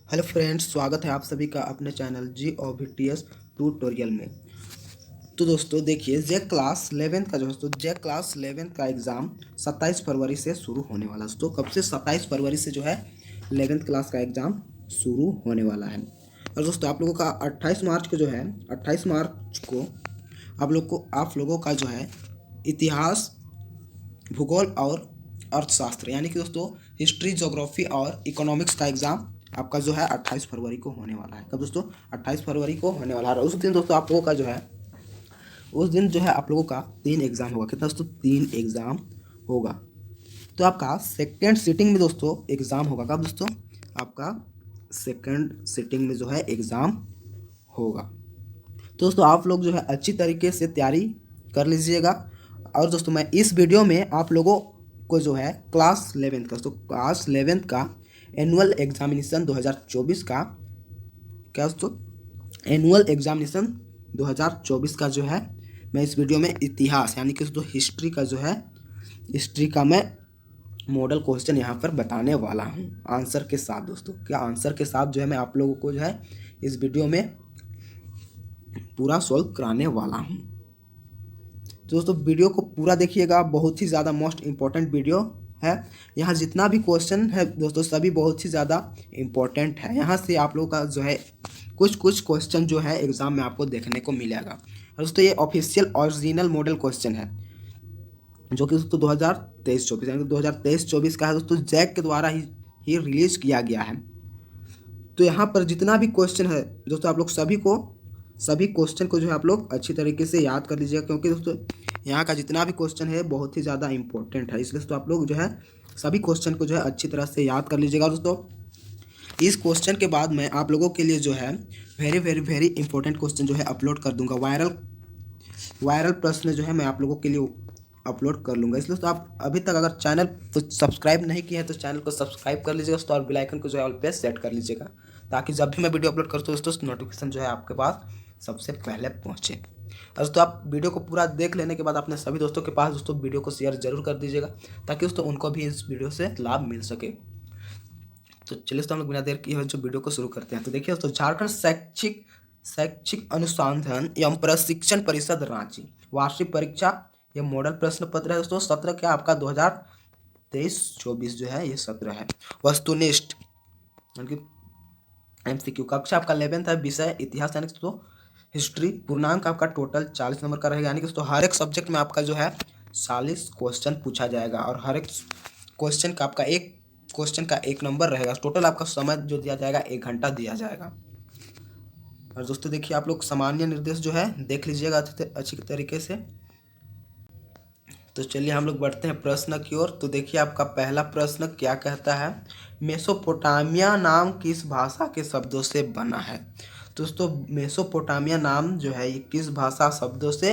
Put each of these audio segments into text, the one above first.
Hello friends, स्वागत है आप सभी का अपने चैनल GOVTS ट्यूटोरियल में। तो दोस्तों देखिए, जे क्लास 11th का एग्ज़ाम 27 फरवरी से शुरू होने वाला है। तो कब से? 27 फरवरी से जो है 11th क्लास का एग्ज़ाम शुरू होने वाला है। और दोस्तों आप लोगों का 28 मार्च को जो है 28 मार्च को आप लोगों का जो है इतिहास, भूगोल और अर्थशास्त्र यानी कि दोस्तों हिस्ट्री, ज्योग्राफी और इकोनॉमिक्स का एग्ज़ाम आपका जो है 28 फरवरी को होने वाला है। कब दोस्तों? 28 फरवरी को होने वाला है। उस दिन दोस्तों आप लोगों का जो है आप लोगों का 3 एग्ज़ाम होगा। कितना दोस्तों? 3 एग्ज़ाम होगा। तो आपका सेकेंड सिटिंग में दोस्तों एग्ज़ाम होगा। कब दोस्तों? आपका सेकेंड सिटिंग में जो है एग्ज़ाम होगा। तो दोस्तों आप लोग जो है अच्छी तरीके से तैयारी कर लीजिएगा। और दोस्तों मैं इस वीडियो में आप लोगों को जो है क्लास 11th का एनुअल एग्जामिनेशन 2024 का क्या दोस्तों एनुअल एग्जामिनेशन 2024 का जो है मैं इस वीडियो में इतिहास यानी कि दोस्तों हिस्ट्री का मैं मॉडल क्वेश्चन यहाँ पर बताने वाला हूँ आंसर के साथ। दोस्तों क्या आंसर के साथ जो है मैं आप लोगों को जो है इस वीडियो में पूरा सॉल्व कराने वाला हूँ। तो दोस्तों वीडियो को पूरा देखिएगा, बहुत ही ज़्यादा मोस्ट इम्पॉर्टेंट वीडियो है। यहाँ जितना भी क्वेश्चन है दोस्तों सभी बहुत ही ज़्यादा इम्पोर्टेंट है। यहाँ से आप लोगों का जो है कुछ क्वेश्चन जो है एग्ज़ाम में आपको देखने को मिलेगा। और दोस्तों ये ऑफिशियल ओरिजिनल मॉडल क्वेश्चन है जो कि दोस्तों 2023-24 यानी कि 2023-24 का है दोस्तों, जैक के द्वारा ही रिलीज़ किया गया है। तो यहाँ पर जितना भी क्वेश्चन है दोस्तों आप लोग सभी क्वेश्चन को जो है आप लोग अच्छी तरीके से याद कर लीजिएगा, क्योंकि दोस्तों यहाँ का जितना भी क्वेश्चन है बहुत ही ज़्यादा इंपॉर्टेंट है। इसलिए तो आप लोग जो है सभी क्वेश्चन को जो है अच्छी तरह से याद कर लीजिएगा। दोस्तों इस क्वेश्चन के बाद मैं आप लोगों के लिए जो है very very very important question जो है अपलोड कर दूंगा। वायरल प्रश्न जो है मैं आप लोगों के लिए अपलोड कर लूँगा। इसलिए तो आप अभी तक अगर चैनल तो सब्सक्राइब नहीं किए हैं तो चैनल को सब्सक्राइब कर लीजिएगा दोस्तों, और बेल आइकन को जो है ऑल पे सेट कर लीजिएगा, ताकि जब भी मैं वीडियो अपलोड करता हूँ दोस्तों नोटिफिकेशन जो है आपके पास सबसे पहले पहुँचे। और दोस्तों आप वीडियो को पूरा देख लेने के बाद अपने सभी दोस्तों के पास दोस्तों वीडियो को शेयर जरूर कर दीजिएगा, ताकि दोस्तों उनको भी इस वीडियो से लाभ मिल सके। तो चलिए दोस्तों हम लोग बिना देर किए हुए जो वीडियो को शुरू करते हैं। तो देखिए दोस्तों, झारखंड शैक्षिक अनुसंधान एवं प्रशिक्षण परिषद रांची वार्षिक परीक्षा ये मॉडल प्रश्न पत्र है दोस्तों। सत्र क्या आपका 2023-24 जो है ये सत्र है। वस्तुनिष्ठ यानी कि MCQ कक्षा आपका 11th है, विषय इतिहास यानी कि दोस्तों हिस्ट्री। पूर्णांक आपका टोटल 40 नंबर का रहेगा, यानी कि दोस्तों हर एक सब्जेक्ट में आपका जो है 40 क्वेश्चन पूछा जाएगा, और हर एक क्वेश्चन का आपका एक क्वेश्चन का 1 नंबर रहेगा। टोटल आपका समय जो दिया जाएगा 1 घंटा दिया जाएगा। और दोस्तों देखिए आप लोग सामान्य निर्देश जो है देख लीजिएगा अच्छी तरीके से। तो चलिए हम लोग बढ़ते हैं प्रश्न की ओर। तो देखिए आपका पहला प्रश्न क्या कहता है, मेसोपोटामिया नाम किस भाषा के शब्दों से बना है। दोस्तों मेसोपोटामिया नाम जो है ये किस भाषा शब्दों से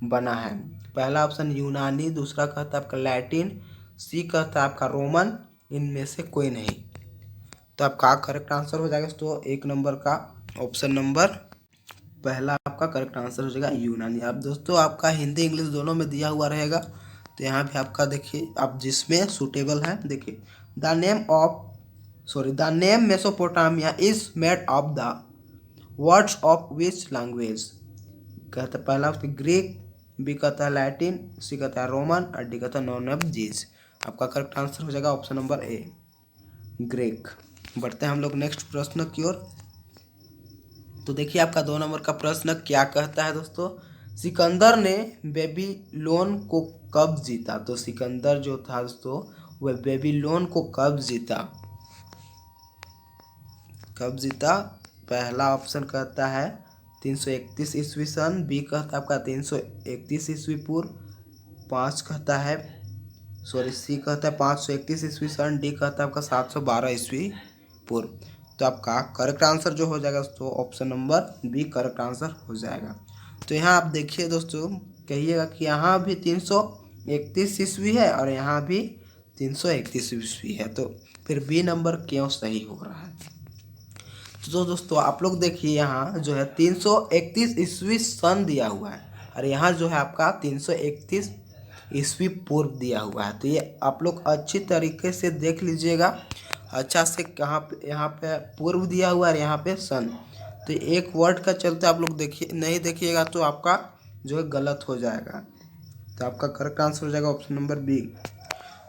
बना है? पहला ऑप्शन यूनानी, दूसरा कहता है आपका लैटिन, सी कहता है आपका रोमन, इनमें से कोई नहीं। तो आपका करेक्ट आंसर हो जाएगा दोस्तों 1 नंबर का ऑप्शन नंबर पहला आपका करेक्ट आंसर हो जाएगा यूनानी। अब दोस्तों आपका हिंदी इंग्लिश दोनों में दिया हुआ रहेगा, तो यहाँ पे आपका देखिए आप जिसमें सूटेबल है देखिए, the name Mesopotamia is made of the words of which language. कहता है पहला आपका ग्रीक, बी कहता है लैटिन, सी कहता है रोमन, और डी कहता है नॉन ऑफ जीज। आपका करेक्ट आंसर हो जाएगा ऑप्शन नंबर ए ग्रीक। बढ़ते हैं हम लोग नेक्स्ट प्रश्न की ओर। तो देखिए आपका 2 नंबर का प्रश्न क्या कहता है दोस्तों, सिकंदर ने बेबीलोन को कब जीता। तो सिकंदर जो था दोस्तों वह बेबीलोन को कब जीता? पहला ऑप्शन कहता है 331 ईस्वी सन, बी कहता है आपका 331 ईस्वी पूर्व, सी कहता है 531 ईस्वी सन, डी कहता है आपका 712 ईस्वी पूर्व। तो आपका करेक्ट आंसर जो हो जाएगा दोस्तों option number B correct answer हो जाएगा। तो यहाँ आप देखिए दोस्तों, कहिएगा कि यहाँ भी 331 ईस्वी है और यहाँ भी 331 ईस्वी है, तो फिर बी नंबर क्यों सही हो रहा है? तो दोस्तों आप लोग देखिए यहाँ जो है 331 ईस्वी सन दिया हुआ है, और यहाँ जो है आपका 331 ईस्वी पूर्व दिया हुआ है। तो ये आप लोग अच्छी तरीके से देख लीजिएगा, अच्छा से कहाँ पे, यहाँ पे पूर्व दिया हुआ है, यहाँ पे सन। तो एक वर्ड का चलते आप लोग देखिए, नहीं देखिएगा तो आपका जो है गलत हो जाएगा। तो आपका करेक्ट आंसर हो जाएगा ऑप्शन नंबर बी।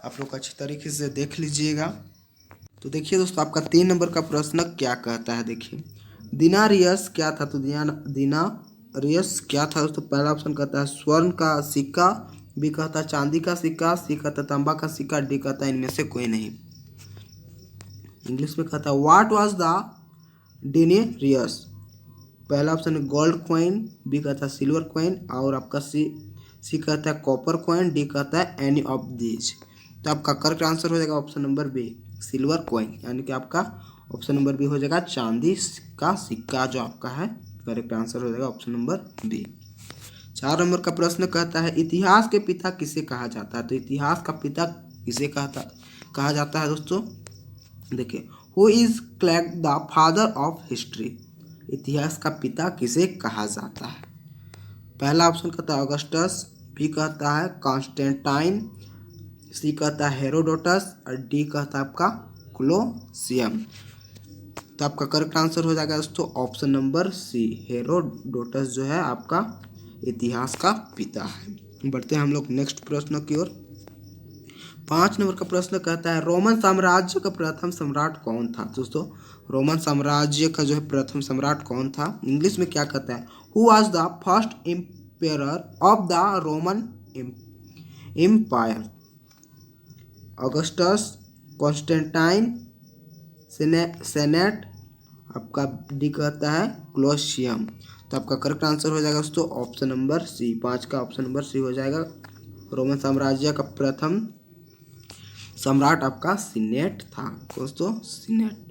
आप लोग अच्छी तरीके से देख लीजिएगा। तो देखिए दोस्तों, आपका 3 नंबर का प्रश्न क्या कहता है। देखिए, दिनारियस क्या था। तो दिनारियस क्या था दोस्तों। पहला ऑप्शन कहता है स्वर्ण का सिक्का, बी कहता है चांदी का सिक्का, सी कहता है तांबा का सिक्का, डी कहता है इनमें से कोई नहीं। इंग्लिश में कहता है व्हाट वाज द डिनेरियस। पहला ऑप्शन है गोल्ड कॉइन, बी कहता है सिल्वर कॉइन, और आपका सी कहता है कॉपर कॉइन, डी कहता है एनी ऑफ दीज। तो आपका करेक्ट आंसर हो जाएगा option number B, silver coin, यानी कि आपका ऑप्शन नंबर बी हो जाएगा चांदी का सिक्का, जो आपका है करेक्ट आंसर हो जाएगा ऑप्शन नंबर बी। 4 नंबर का प्रश्न कहता है इतिहास के पिता किसे कहा जाता है। तो इतिहास का पिता किसे कहा जाता है दोस्तों। देखिए, who is clad the father of history. इतिहास का पिता किसे कहा जाता है। पहला ऑप्शन कहता है ऑगस्टस, बी कहता है कॉन्स्टेंटाइन, सी कहता है हेरोडोटस, और डी कहता है आपका क्लोसियम। तो आपका करेक्ट आंसर हो जाएगा दोस्तों ऑप्शन नंबर सी, हेरोडोटस जो है आपका इतिहास का पिता है। बढ़ते हैं हम लोग नेक्स्ट प्रश्न की ओर। 5 नंबर का प्रश्न कहता है रोमन साम्राज्य का प्रथम सम्राट कौन था। दोस्तों, रोमन साम्राज्य का जो है प्रथम सम्राट कौन था। इंग्लिश में क्या कहता है who was the first emperor of the Roman Empire. Augustus, Constantine, senate, आपका डी कहता है क्लोसियम। तो आपका करेक्ट आंसर हो जाएगा दोस्तों ऑप्शन नंबर सी, 5 का ऑप्शन नंबर सी हो जाएगा। रोमन साम्राज्य का प्रथम सम्राट आपका सीनेट था दोस्तों, सीनेट।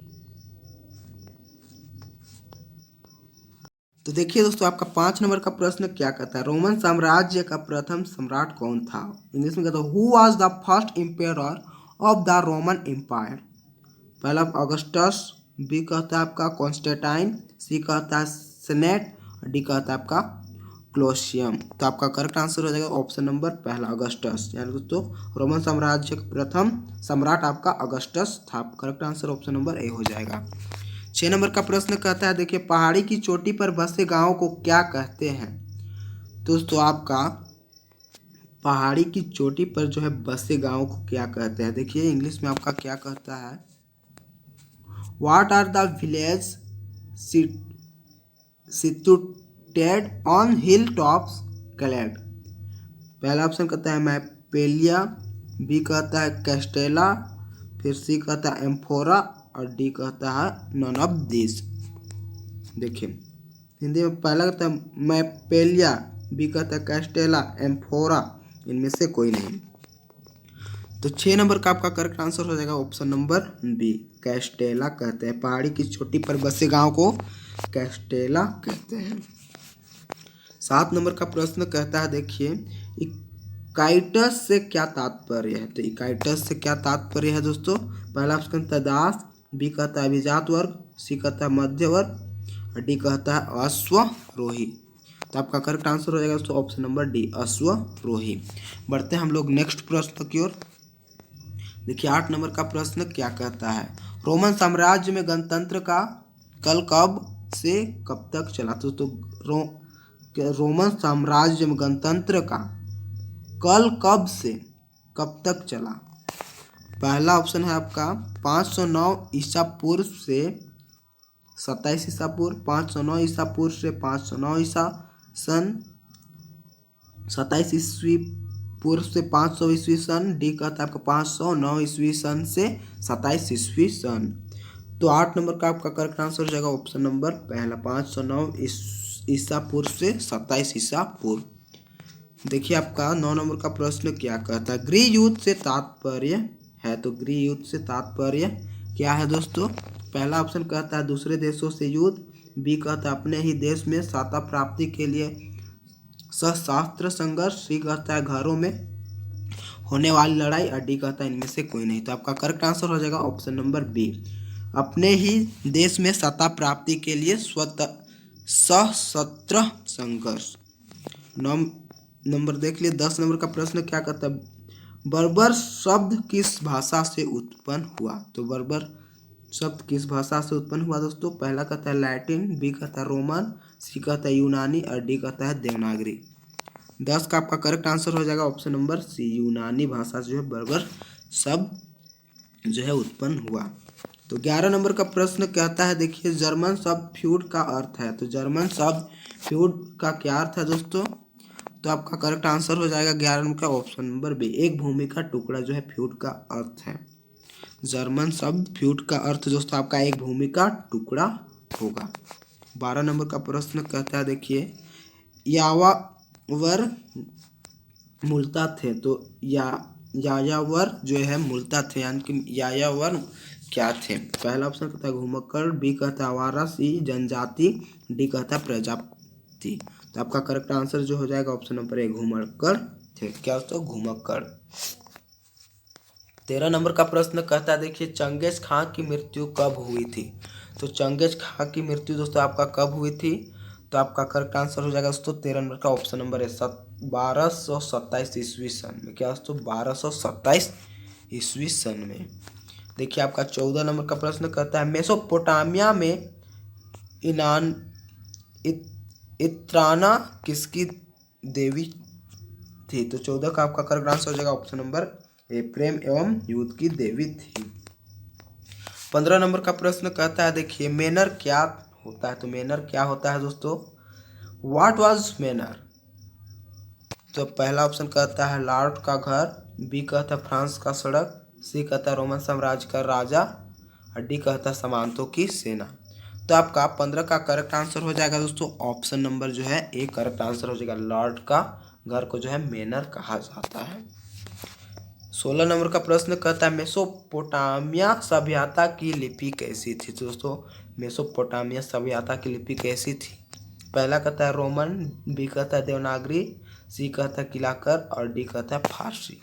तो देखिए दोस्तों, आपका 5 नंबर का प्रश्न क्या कहता है रोमन साम्राज्य का प्रथम सम्राट कौन था। इंग्लिश में कहता है who was the first emperor of the Roman Empire. पहला ऑगस्टस, बी कहता है आपका कॉन्स्टेंटाइन, सी कहता है सेनेट, डी कहता है आपका क्लोसियम। तो आपका करेक्ट आंसर हो जाएगा ऑप्शन नंबर पहला अगस्टस, यानी दोस्तों रोमन साम्राज्य का प्रथम सम्राट आपका अगस्टस था। Correct answer option number A हो जाएगा। 6 नंबर का प्रश्न कहता है देखिए पहाड़ी की चोटी पर बसे गांव को क्या कहते हैं। दोस्तों, आपका पहाड़ी की चोटी पर जो है बसे गांव को क्या कहते हैं। देखिए इंग्लिश में आपका क्या कहता है what are the village situated on hill tops clad. पहला ऑप्शन कहता है मैपेलिया, बी कहता है कैस्टेला, फिर सी कहता है एम्फोरा, और डी कहता है नन ऑफ दिस। देखिए हिंदी में पहला कहता है मैपेलिया, बी कहता है कैस्टेला, एम्फोरा, इनमें से कोई नहीं। तो 6 नंबर का आपका करेक्ट आंसर हो जाएगा ऑप्शन नंबर बी, कैस्टेला कहते हैं। पहाड़ी की चोटी पर बसे गांव को कैस्टेला कहते हैं। 7 नंबर का प्रश्न कहता है देखिए इकाइटस से क्या तात्पर्य है। तो इकाइटस से क्या तात्पर्य है दोस्तों। पहला ऑप्शन कहता है दास, बी कहता है अभिजात वर्ग, सी कहता है मध्य वर्ग, और डी कहता है अश्वरोही। तो आपका करेक्ट आंसर हो जाएगा दोस्तों ऑप्शन नंबर डी, अश्वरोही। बढ़ते हैं हम लोग नेक्स्ट प्रश्न की ओर। देखिए 8 नंबर का प्रश्न क्या कहता है रोमन साम्राज्य में गणतंत्र का कल कब से कब तक चला। तो रोमन साम्राज्य में गणतंत्र का कल कब से कब तक चला। पहला ऑप्शन है आपका 509 ईसा पूर्व से 27 ईसा पूर्व, 509 ईसा पूर्व से 509 ईसा सन, 27 ईस्वी पूर्व से 500 ईस्वी सन, डी कहता है आपका 509 ईस्वी सन से 27 ईस्वी सन। तो 8 नंबर का आपका करेक्ट आंसर हो जाएगा ऑप्शन नंबर पहला, 509 ईसा पूर्व से 27 ईसा पूर्व। देखिए आपका 9 नंबर का प्रश्न क्या कहता है गृह युद्ध से तात्पर्य है। तो गृह युद्ध से तात्पर्य क्या है दोस्तों। पहला ऑप्शन कहता है दूसरे देशों से युद्ध, बी कहता है अपने ही देश में सत्ता प्राप्ति के लिए सशस्त्र संघर्ष, सी कहता है घरों में होने वाली लड़ाई, और डी कहता है इनमें से कोई नहीं। तो आपका करेक्ट आंसर हो जाएगा ऑप्शन नंबर बी, अपने ही देश में सत्ता प्राप्ति के लिए सशस्त्र संघर्ष। नंबर देख लिए 10 नंबर का प्रश्न क्या कहता है बर्बर शब्द किस भाषा से उत्पन्न हुआ। तो बर्बर शब्द किस भाषा से उत्पन्न हुआ दोस्तों? पहला कहता है लैटिन, बी कहता है रोमन, सी कहता है यूनानी और डी कहता है देवनागरी। 10 का आपका करेक्ट आंसर हो जाएगा ऑप्शन नंबर सी, यूनानी भाषा से जो है बर्बर शब्द जो है उत्पन्न हुआ। तो 11 नंबर का प्रश्न कहता है, देखिए जर्मन शब्द फ्यूड का अर्थ है। तो जर्मन शब्द फ्यूड का क्या अर्थ है दोस्तों? तो आपका करेक्ट आंसर हो जाएगा 11 नंबर का ऑप्शन नंबर बी, एक भूमि का टुकड़ा जो है फ्यूड का अर्थ है। जर्मन शब्द फ्यूड का अर्थ दोस्तों आपका एक भूमि का टुकड़ा होगा। 12 नंबर का प्रश्न कहता है, देखिए यायावर मूलतः थे। तो यायावर जो है मूलतः थे, यानी कि यायावर क्या थे? पहला ऑप्शन कहता है घुमक्कड़, बी कहता है आवारा, सी जनजाति, डी कहता है प्रजाति। तो आपका करेक्ट आंसर जो हो जाएगा ऑप्शन नंबर ए, घुमक्कड़ थे। क्या दोस्तों? घुमक्कड़। 13 नंबर का प्रश्न कहता है, देखिए चंगेज खां की मृत्यु कब हुई थी? तो चंगेज खां की मृत्यु दोस्तों आपका कब हुई थी? तो आपका करेक्ट आंसर हो जाएगा दोस्तों 13 नंबर का ऑप्शन नंबर है 1227 ईस्वी सन में। क्या दोस्तों? 1227 ईस्वी सन में। देखिए आपका 14 नंबर का प्रश्न कहता है, मेसोपोटामिया में इनान इत्राना किसकी देवी थी? तो 14 का आपका करेक्ट आंसर हो जाएगा ऑप्शन नंबर ए, प्रेम एवं युद्ध की देवी थी। 15 नंबर का प्रश्न कहता है, देखिए मैनर क्या होता है? तो मैनर क्या होता है दोस्तों? What was manner? तो पहला ऑप्शन कहता है लॉर्ड का घर, बी कहता है फ्रांस का सड़क, सी कहता है रोमन साम्राज्य का राजा और डी कहता है सामंतों की सेना। तो आपका 15 का करेक्ट आंसर हो जाएगा दोस्तों ऑप्शन नंबर जो है ए करेक्ट आंसर हो जाएगा। लॉर्ड का घर को जो है मैनर कहा जाता है। 16 नंबर का प्रश्न कहता है, मेसोपोटामिया सभ्यता की लिपि कैसी थी? तो दोस्तों मेसोपोटामिया सभ्यता की लिपि कैसी थी? पहला कहता है रोमन, बी कहता है देवनागरी, सी कहता है किलाकर और डी कहता है फारसी।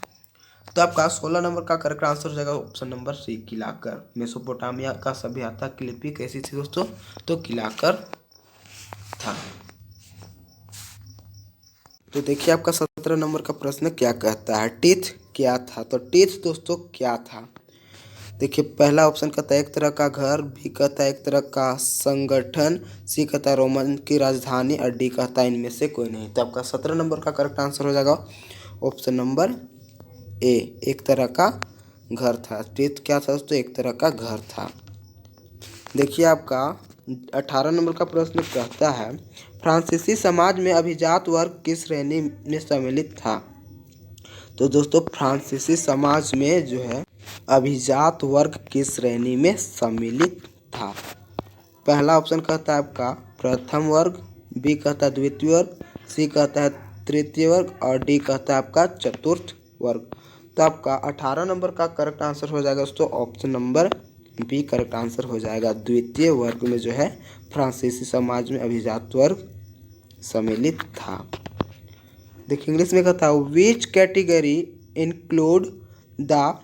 तो आपका 16 नंबर का करेक्ट आंसर हो जाएगा ऑप्शन नंबर सी, किलाकर। मेसोपोटामिया का सभ्यता की लिपि कैसी थी दोस्तों? तो किलाकर था। तो देखिए आपका 17 नंबर का प्रश्न क्या कहता है, टीथ क्या था? तो टीथ दोस्तों क्या था? देखिए पहला ऑप्शन कहता है एक तरह का घर, बी कहता है एक तरह का संगठन, सी कहता है रोमन की राजधानी और डी कहता है इनमें से कोई नहीं। तो आपका 17 नंबर का करेक्ट आंसर हो जाएगा ऑप्शन नंबर ए, एक तरह का घर था। टीथ क्या था दोस्तों? एक तरह का घर था। देखिए आपका 18 नंबर का प्रश्न कहता है, फ्रांसीसी समाज में अभिजात वर्ग किस श्रेणी में सम्मिलित था? तो दोस्तों फ्रांसीसी समाज में जो है अभिजात वर्ग किस श्रेणी में सम्मिलित था? पहला ऑप्शन कहता है आपका प्रथम वर्ग, बी कहता है द्वितीय वर्ग, सी कहता है तृतीय वर्ग और डी कहता है आपका चतुर्थ वर्ग। तो आपका 18 नंबर का करेक्ट आंसर हो जाएगा दोस्तों option number B correct answer हो जाएगा। द्वितीय वर्ग में जो है फ्रांसीसी समाज में अभिजात वर्ग सम्मिलित था। देखिए इंग्लिश में कहता है, which category include the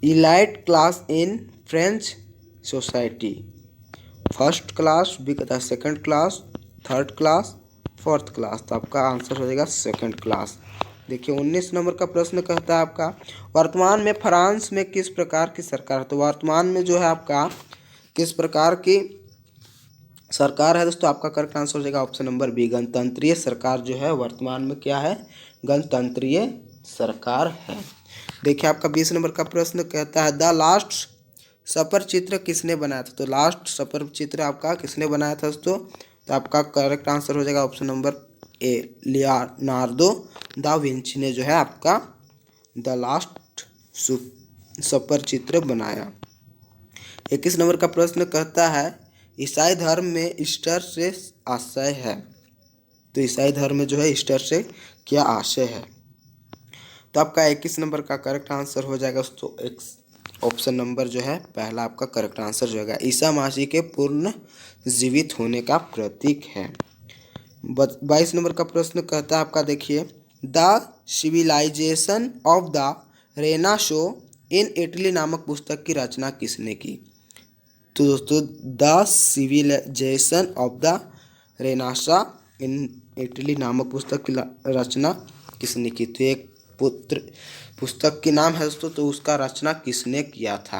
elite class in French society? First class, B कहता है second class, third class, fourth class. तो आपका आंसर हो जाएगा सेकंड क्लास। देखिए 19 नंबर का प्रश्न कहता है आपका, वर्तमान में फ्रांस में किस प्रकार की सरकार? तो वर्तमान में जो है आपका किस प्रकार की सरकार है दोस्तों? आपका करेक्ट आंसर हो जाएगा ऑप्शन नंबर बी, गणतंत्रीय सरकार जो है वर्तमान में क्या है? गणतंत्रीय सरकार है। देखिए आपका 20 नंबर का प्रश्न कहता है, द लास्ट सपर चित्र किसने बनाया था? तो लास्ट सपर चित्र आपका किसने बनाया था दोस्तों? तो आपका करेक्ट आंसर हो जाएगा option number A, Leonardo da Vinci ने जो है आपका द लास्ट सपर चित्र बनाया। 21 नंबर का प्रश्न कहता है, ईसाई धर्म में ईस्टर से आशय है। तो ईसाई धर्म में जो है ईस्टर से क्या आशय है? तो आपका 21 नंबर का करेक्ट आंसर हो जाएगा दोस्तों ऑप्शन नंबर जो है पहला आपका करेक्ट आंसर जो होगा, ईसा मसीह के पूर्ण जीवित होने का प्रतीक है। 22 नंबर का प्रश्न कहता है आपका, देखिए the civilization of the Renaissance in Italy नामक पुस्तक की रचना किसने की? तो दोस्तों the civilization of the Renaissance in Italy नामक पुस्तक की रचना किसने की? तो एक पुस्तक के नाम है दोस्तों, तो उसका रचना किसने किया था?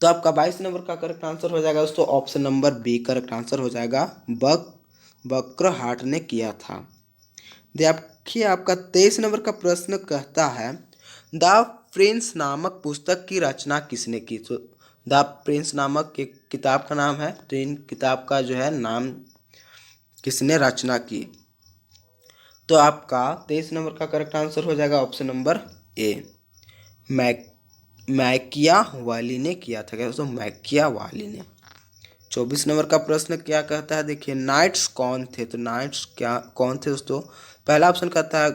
तो आपका 22 नंबर का करेक्ट आंसर हो जाएगा दोस्तों option number B correct answer हो जाएगा। बक्रहाट ने किया था। देखिए आपका 23 नंबर का प्रश्न कहता है द प्रिंस नामक पुस्तक की रचना किसने की। तो द प्रिंस नामक एक किताब का नाम है, तो इन किताब का जो है नाम किसने रचना की। तो आपका 23 नंबर का करेक्ट आंसर हो जाएगा ऑप्शन नंबर ए मैकियावाली ने किया था। क्या दोस्तों, मैकियावाली ने। 24 नंबर का प्रश्न क्या कहता है, देखिए नाइट्स कौन थे। तो नाइट्स क्या कौन थे दोस्तों। पहला ऑप्शन कहता है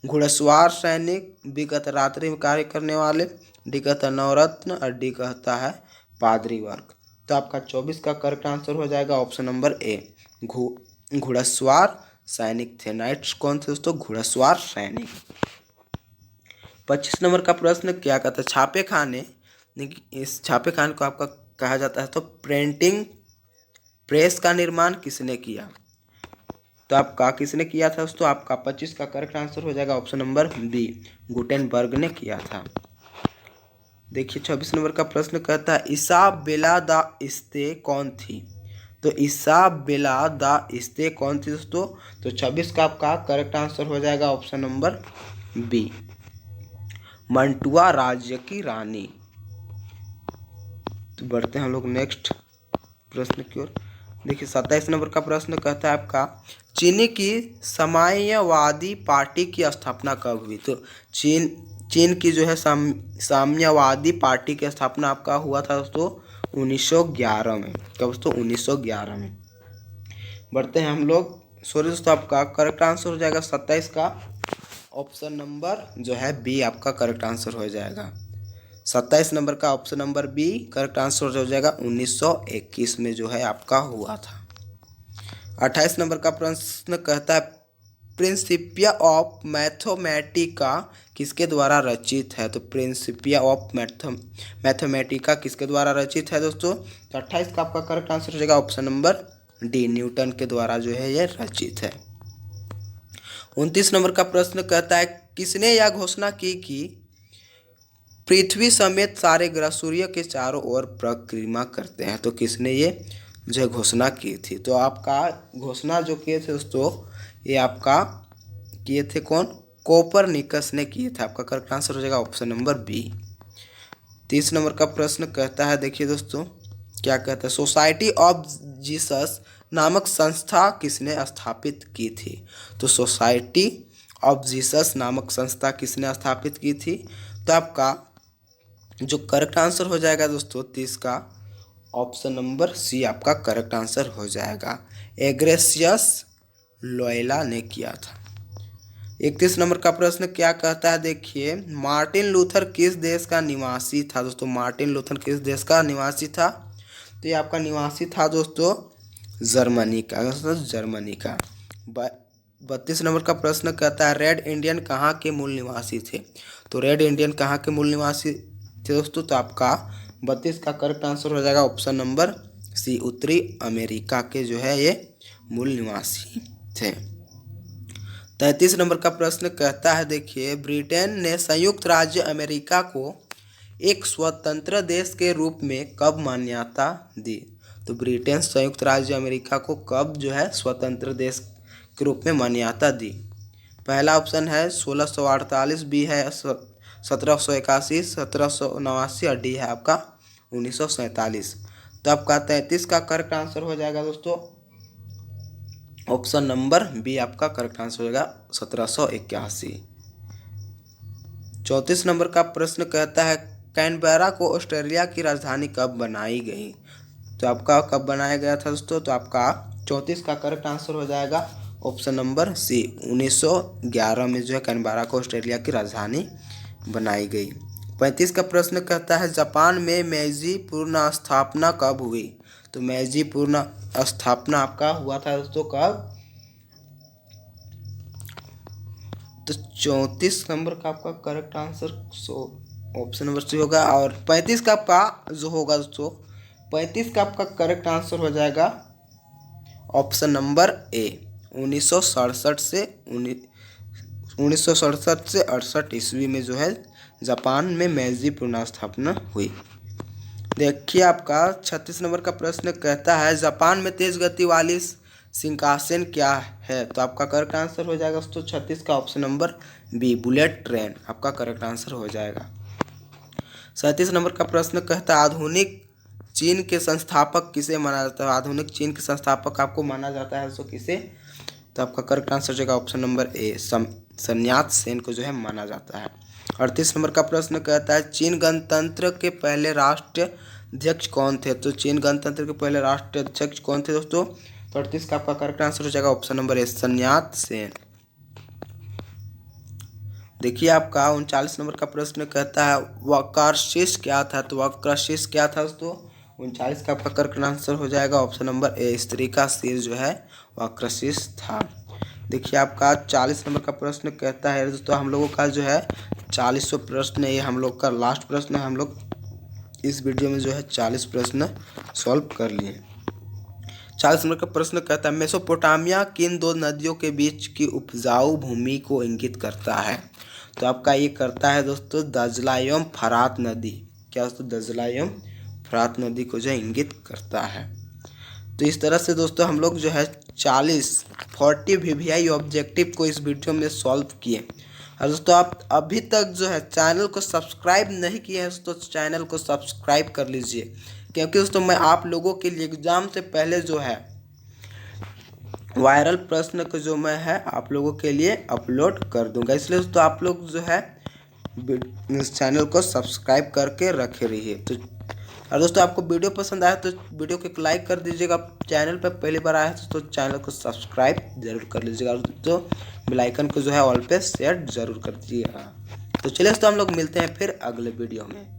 घुड़सवार सैनिक, बी कहता है रात्रि में कार्य करने वाले, डी कहता है नवरत्न और डी कहता है पादरी वर्ग। तो आपका 24 का करेक्ट आंसर हो जाएगा ऑप्शन नंबर ए घुड़सवार सैनिक थे। नाइट्स कौन थे दोस्तों, घुड़सवार सैनिक। 25 नंबर का प्रश्न क्या कहता है छापे खाने, इस छापे खाने को आपका कहा जाता है तो प्रिंटिंग प्रेस का निर्माण किसने किया। तो आपका किसने किया था दोस्तों, आपका 25 का करेक्ट आंसर हो जाएगा ऑप्शन नंबर बी गुटेनबर्ग ने किया था। देखिए 26 नंबर का प्रश्न कहता है इसाबेला द इस्ते कौन थी। तो इसाबेला द इस्ते कौन थी दोस्तों। तो 26 का आपका करेक्ट आंसर हो जाएगा ऑप्शन नंबर बी मंटुआ राज्य की रानी। तो बढ़ते हैं हम लोग नेक्स्ट प्रश्न की ओर। देखिए 27 नंबर का प्रश्न कहता है आपका चीनी की साम्यवादी पार्टी की स्थापना कब हुई। तो चीन की जो है साम्यवादी पार्टी की स्थापना आपका हुआ था दोस्तों 1911 में। कब दोस्तों, 1911 में। बढ़ते हैं हम लोग सॉरी दोस्तों, आपका करेक्ट आंसर हो जाएगा 27 का ऑप्शन नंबर जो है बी आपका करेक्ट आंसर हो जाएगा। 27 नंबर का option number B correct answer हो जाएगा 1921 में जो है आपका हुआ था। 28 नंबर का प्रश्न कहता है प्रिंसिपिया ऑफ मैथमेटिका किसके द्वारा रचित है। तो प्रिंसिपिया ऑफ मैथमेटिका किसके द्वारा रचित है दोस्तों। तो 28 का आपका करेक्ट आंसर हो जाएगा ऑप्शन नंबर डी न्यूटन के द्वारा जो है यह रचित है। 29 नंबर का प्रश्न कहता है किसने यह घोषणा की कि पृथ्वी समेत सारे ग्रह सूर्य के चारों ओर परिक्रमा करते हैं। तो किसने ये जो घोषणा की थी। तो आपका घोषणा जो किए थे दोस्तों ये आपका किए थे कौन, कोपरनिकस ने किए थे। आपका करेक्ट आंसर हो जाएगा ऑप्शन नंबर बी। 30 नंबर का प्रश्न कहता है देखिए दोस्तों क्या कहता है सोसाइटी ऑफ जीसस नामक संस्था किसने स्थापित की थी। तो सोसाइटी ऑफ जीसस नामक संस्था किसने स्थापित की थी। तो आपका जो करेक्ट आंसर हो जाएगा दोस्तों 30 का ऑप्शन नंबर सी आपका करेक्ट आंसर हो जाएगा एग्रेसियस लोयला ने किया था। 31 नंबर का प्रश्न क्या कहता है देखिए मार्टिन लूथर किस देश का निवासी था। दोस्तों मार्टिन लूथर किस देश का निवासी था। तो ये आपका निवासी था दोस्तों जर्मनी का। दोस्तों जर्मनी का। 32 नंबर का प्रश्न कहता है रेड इंडियन कहाँ के मूल निवासी थे। तो रेड इंडियन कहाँ के मूल निवासी थे दोस्तों। तो आपका 32 का करेक्ट आंसर हो जाएगा ऑप्शन नंबर सी उत्तरी अमेरिका के जो है ये मूल निवासी थे। 33 नंबर का प्रश्न कहता है देखिए ब्रिटेन ने संयुक्त राज्य अमेरिका को एक स्वतंत्र देश के रूप में कब मान्यता दी। तो ब्रिटेन संयुक्त राज्य अमेरिका को कब जो है स्वतंत्र देश के रूप में मान्यता दी। पहला ऑप्शन है 1648, बी है 1781, 1789 और डी है आपका 1947। तो आपका 33 का करेक्ट आंसर हो जाएगा दोस्तों ऑप्शन नंबर बी आपका करेक्ट आंसर हो जाएगा 1781। 34 नंबर का प्रश्न कहता है कैनबरा को ऑस्ट्रेलिया की राजधानी कब बनाई गई। तो आपका कब बनाया गया था दोस्तों। तो आपका 34 का करेक्ट आंसर हो जाएगा ऑप्शन नंबर सी 1911 में जो है कैनबरा को ऑस्ट्रेलिया की राजधानी बनाई गई। 35 का प्रश्न कहता है जापान में मेइजी पूर्ण स्थापना कब हुई। तो मेइजी पूर्ण स्थापना आपका हुआ था दोस्तों कब। तो 34 नंबर का आपका correct answer option number C होगा। और 35 का आपका जो होगा दोस्तों 35 का आपका करेक्ट आंसर हो जाएगा ऑप्शन नंबर ए 1967 से 68 ईस्वी में जो है जापान में मेइजी पूर्ण स्थापना हुई। देखिए आपका 36 नंबर का प्रश्न कहता है जापान में तेज गति वाली शिंकानसेन क्या है। तो आपका करेक्ट आंसर हो जाएगा दोस्तों 36 का option number B, bullet train आपका करेक्ट आंसर हो जाएगा। 37 नंबर का प्रश्न कहता है आधुनिक चीन के संस्थापक किसे माना जाता है। आधुनिक चीन के संस्थापक आपको माना जाता है, सो किसे। तो आपका करेक्ट आंसर हो जाएगा ऑप्शन नंबर ए, सन्यात सेन को जो है माना जाता है। 38 नंबर का प्रश्न कहता है चीन गणतंत्र के पहले राष्ट्राध्यक्ष कौन थे। तो चीन गणतंत्र के पहले राष्ट्राध्यक्ष कौन थे दोस्तों। 38 का आपका करेक्ट आंसर हो जाएगा ऑप्शन नंबर ए, सन्यात सेन। देखिए आपका 39 नंबर का प्रश्न कहता है वक्रशीर्ष क्या था। तो वक्रशीर्ष क्या था दोस्तों। 39 का आपका करेक्ट आंसर हो जाएगा ऑप्शन नंबर ए, स्त्री का शीर्ष जो है वक्रशीर्ष था। देखिए आपका 40 नंबर का प्रश्न कहता है दोस्तों हम लोगों का जो है 40वां प्रश्न है, ये हम लोग का लास्ट प्रश्न है। हम लोग इस वीडियो में जो है 40 प्रश्न सॉल्व कर लिए। 40 नंबर का प्रश्न कहता है मेसोपोटामिया किन दो नदियों के बीच की उपजाऊ भूमि को इंगित करता है। तो आपका ये करता है दोस्तों दजला एवं फरात नदी। क्या दोस्तों, दजला एवं फरात नदी को जो इंगित करता है। तो इस तरह से दोस्तों हम लोग जो है 40 VVI ऑब्जेक्टिव को इस वीडियो में सॉल्व किए। और दोस्तों आप अभी तक जो है चैनल को सब्सक्राइब नहीं किए हैं तो चैनल को सब्सक्राइब कर लीजिए, क्योंकि दोस्तों मैं आप लोगों के लिए एग्ज़ाम से पहले जो है वायरल प्रश्न को जो मैं है आप लोगों के लिए अपलोड कर दूंगा। इसलिए दोस्तों आप लोग जो है इस चैनल को सब्सक्राइब करके रखे रहिए। तो और दोस्तों आपको वीडियो पसंद आया तो वीडियो को एक लाइक कर दीजिएगा। चैनल पर पहली बार आया तो चैनल को सब्सक्राइब जरूर कर लीजिएगा। और दोस्तों बेल आइकन को जो है ऑल पे सेट जरूर कर दीजिएगा। तो चलिए दोस्तों हम लोग मिलते हैं फिर अगले वीडियो में।